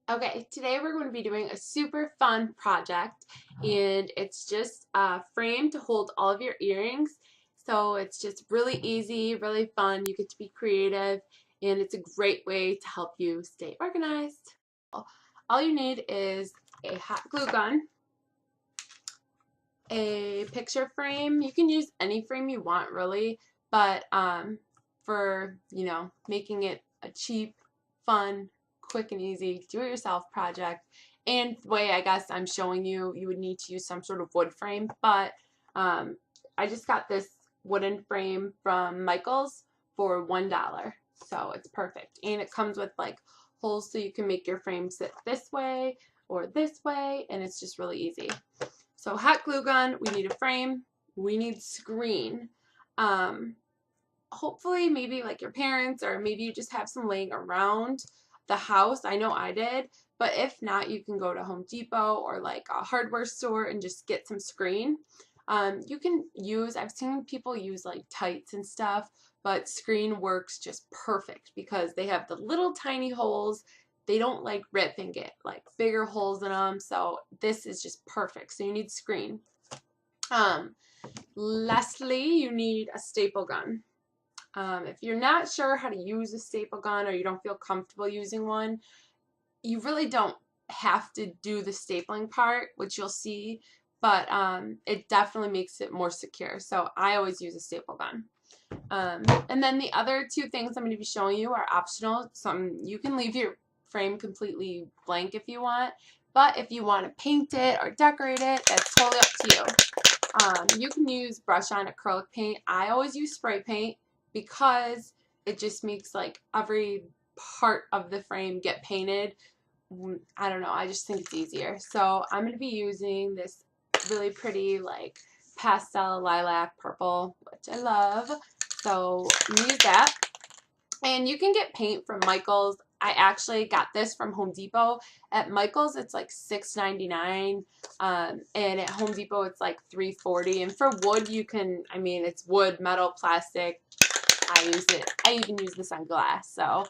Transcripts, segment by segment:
Okay, today we're going to be doing a super fun project, and it's just a frame to hold all of your earrings. So it's just really easy, really fun. You get to be creative, and it's a great way to help you stay organized. All you need is a hot glue gun, a picture frame. You can use any frame you want, really, but for making it a cheap, fun, quick and easy do-it-yourself project. And the way I guess I'm showing you, you would need to use some sort of wood frame, but I just got this wooden frame from Michael's for $1, so it's perfect. And it comes with like holes so you can make your frame sit this way or this way, and it's just really easy. So hot glue gun, we need a frame, we need screen. Hopefully maybe like your parents, or maybe you just have some laying around the house. I know I did, but if not, you can go to Home Depot or like a hardware store and just get some screen. You can use, I've seen people use like tights and stuff, but screen works just perfect because they have the little tiny holes. They don't like rip and get like bigger holes in them, so this is just perfect. So you need screen. Lastly, you need a staple gun. If you're not sure how to use a staple gun or you don't feel comfortable using one, you really don't have to do the stapling part, which you'll see, but it definitely makes it more secure. So I always use a staple gun. And then the other two things I'm going to be showing you are optional. You can leave your frame completely blank if you want, but if you want to paint it or decorate it, that's totally up to you. You can use brush-on acrylic paint. I always use spray paint because it just makes like every part of the frame get painted. I don't know, I just think it's easier. So I'm going to be using this really pretty like pastel lilac purple, which I love. So use that. And you can get paint from Michael's. I actually got this from Home Depot. At Michael's, it's like $6.99, and at Home Depot, it's like $3.40. And for wood, you can, I mean, it's wood, metal, plastic. I use it. I even use this on glass, so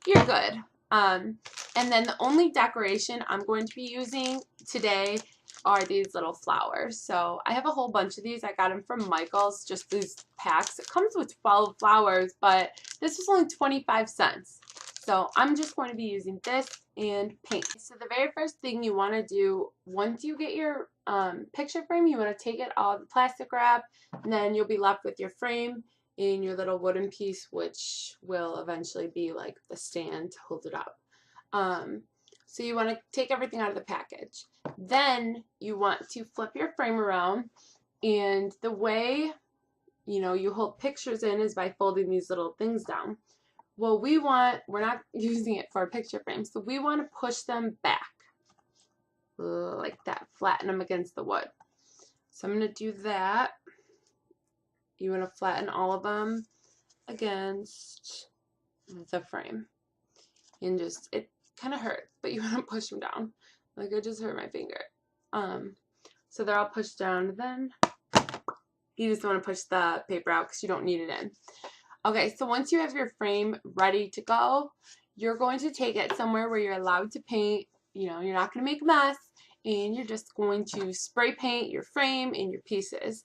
you're good. And then the only decoration I'm going to be using today are these little flowers. So I have a whole bunch of these. I got them from Michael's, just these packs. It comes with 12 flowers, but this was only 25 cents. So I'm just going to be using this and paint. So the very first thing you want to do, once you get your picture frame, you want to take it all the plastic wrap, and then you'll be left with your frame and your little wooden piece, which will eventually be like the stand to hold it up. So you want to take everything out of the package. Then you want to flip your frame around, and the way you hold pictures in is by folding these little things down. Well, we're not using it for a picture frame, so we want to push them back like that, flatten them against the wood. So I'm going to do that. You want to flatten all of them against the frame, and just, it kind of hurts, but you want to push them down. Like, I just hurt my finger. So they're all pushed down. Then you just want to push the paper out because you don't need it in. Okay, so once you have your frame ready to go, you're going to take it somewhere where you're allowed to paint. You're not going to make a mess, and you're just going to spray paint your frame and your pieces,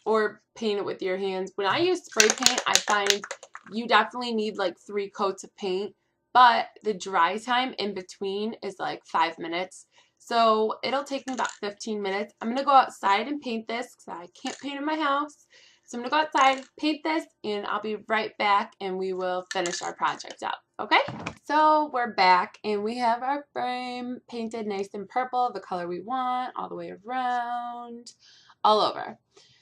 or paint it with your hands. When I use spray paint, I find you definitely need like 3 coats of paint, but the dry time in between is like 5 minutes. So it'll take me about 15 minutes. I'm going to go outside and paint this because I can't paint in my house. So I'm going to go outside, paint this, and I'll be right back, and we will finish our project up. Okay? So we're back, and we have our frame painted nice and purple, the color we want, all the way around, all over.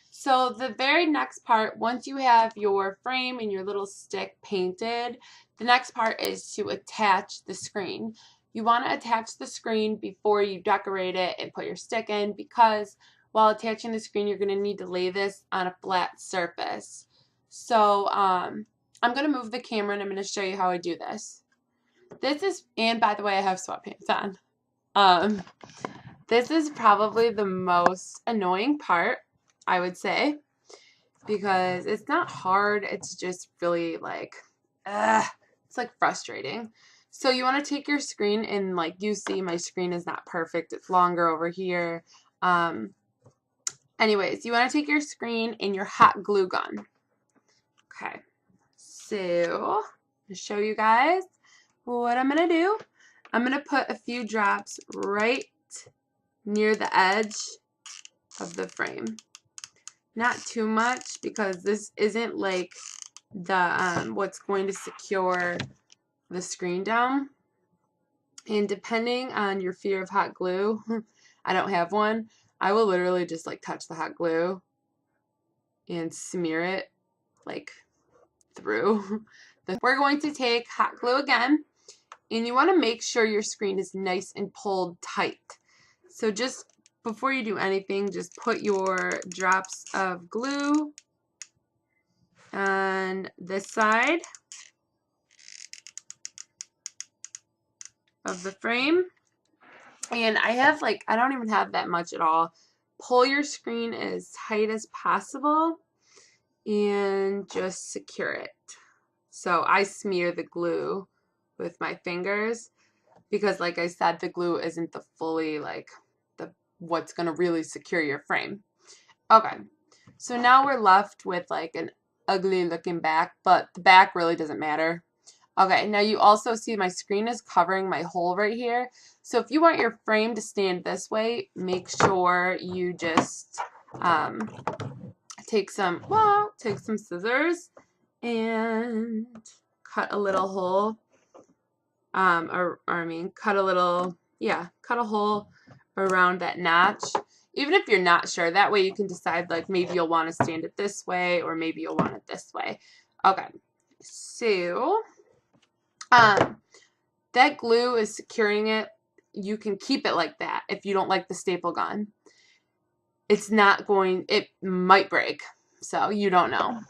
So the very next part, once you have your frame and your little stick painted, the next part is to attach the screen. You want to attach the screen before you decorate it and put your stick in, because while attaching the screen, you're going to need to lay this on a flat surface. So I'm going to move the camera, and I'm going to show you how I do this. And by the way, I have sweatpants on. This is probably the most annoying part, I would say, because it's not hard, it's just really like, it's like frustrating. So you want to take your screen, and like you see, my screen is not perfect. It's longer over here. Anyways, you want to take your screen and your hot glue gun. Okay, so to show you guys what I'm going to do, I'm going to put a few drops right near the edge of the frame. Not too much, because this isn't like the what's going to secure the screen down. And depending on your fear of hot glue, I don't have one, I will literally just like touch the hot glue and smear it like through. We're going to take hot glue again, and you want to make sure your screen is nice and pulled tight. So just before you do anything, just put your drops of glue on this side of the frame. And I have like, I don't even have that much at all. Pull your screen as tight as possible and just secure it. So I smear the glue with my fingers because, like I said, the glue isn't the fully like what's going to really secure your frame. Okay, so now we're left with like an ugly looking back, but the back really doesn't matter. Okay, now you also see my screen is covering my hole right here. So if you want your frame to stand this way, make sure you just take some scissors and cut a little hole. Cut a hole around that notch. Even if you're not sure, that way you can decide like maybe you'll want to stand it this way or maybe you'll want it this way. Okay, so that glue is securing it. You can keep it like that if you don't like the staple gun. It might break, so you don't know.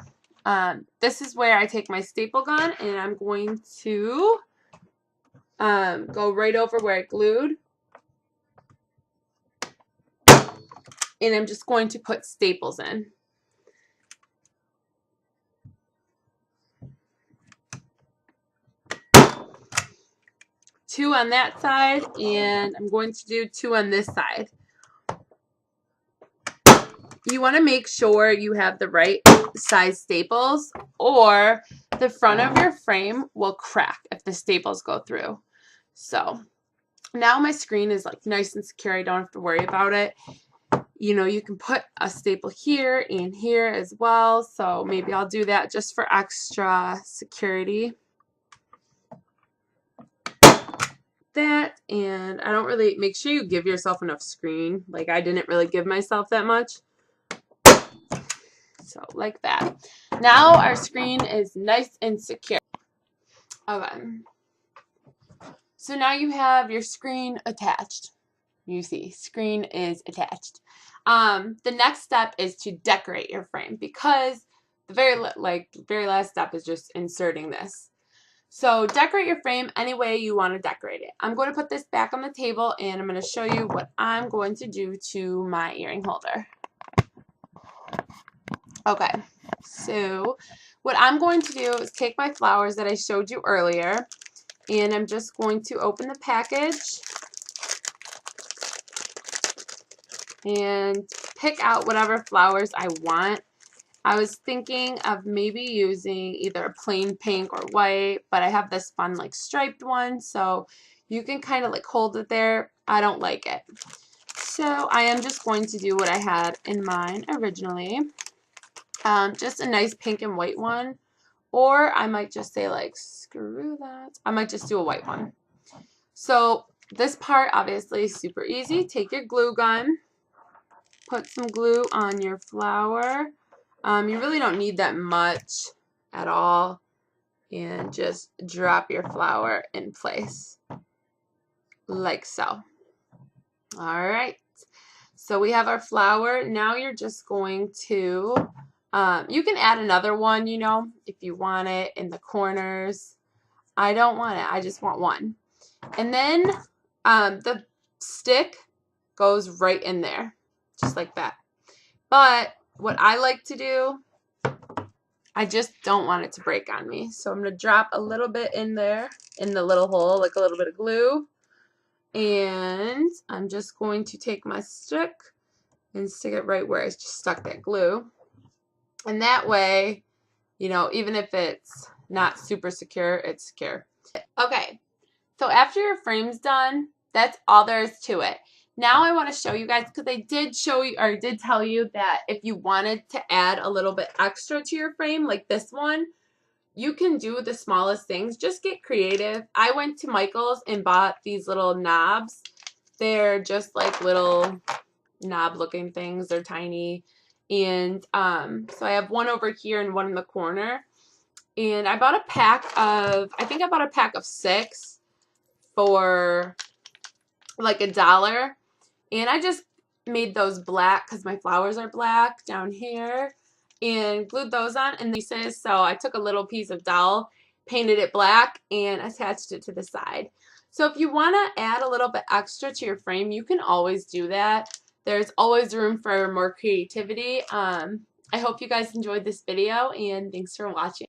This is where I take my staple gun and I'm going to go right over where it glued. And I'm just going to put staples in. Two on that side, and I'm going to do two on this side. You want to make sure you have the right size staples, or the front of your frame will crack if the staples go through. So now my screen is like nice and secure. I don't have to worry about it. You know, you can put a staple here and here as well. So maybe I'll do that just for extra security. That, and I don't really, make sure you give yourself enough screen. Like I didn't really give myself that much. So like that. Now our screen is nice and secure. Okay. So now you have your screen attached. You see, screen is attached. The next step is to decorate your frame, because the very last step is just inserting this. So decorate your frame any way you want to decorate it. I'm going to put this back on the table and I'm going to show you what I'm going to do to my earring holder. Okay, so what I'm going to do is take my flowers that I showed you earlier, and I'm just going to open the package and pick out whatever flowers I want. I was thinking of maybe using either a plain pink or white, but I have this fun like striped one, so you can kind of like hold it there. I don't like it. So I am just going to do what I had in mind originally. Just a nice pink and white one, or I might just say like screw that. I might just do a white one. So this part obviously is super easy. Take your glue gun, put some glue on your flower. You really don't need that much at all, and just drop your flower in place like so. Alright, so we have our flower. Now you're just going to, you can add another one, you know, if you want it in the corners. I don't want it, I just want one. And then the stick goes right in there, just like that. But what I like to do I just don't want it to break on me. So I'm going to drop a little bit in there, in the little hole, like a little bit of glue. And I'm just going to take my stick and stick it right where I just stuck that glue. And that way, you know, even if it's not super secure, it's secure. Okay, so after your frame's done, that's all there is to it. Now I want to show you guys, because I did show you, or I did tell you that if you wanted to add a little bit extra to your frame, like this one, you can do the smallest things. Just get creative. I went to Michael's and bought these little knobs. They're just like little knob looking things. They're tiny. And so I have one over here and one in the corner. And I bought a pack of, I think I bought a pack of 6 for like $1. And I just made those black because my flowers are black down here, and glued those on in pieces. So I took a little piece of dowel, painted it black, and attached it to the side. So if you want to add a little bit extra to your frame, you can always do that. There's always room for more creativity. I hope you guys enjoyed this video, and thanks for watching.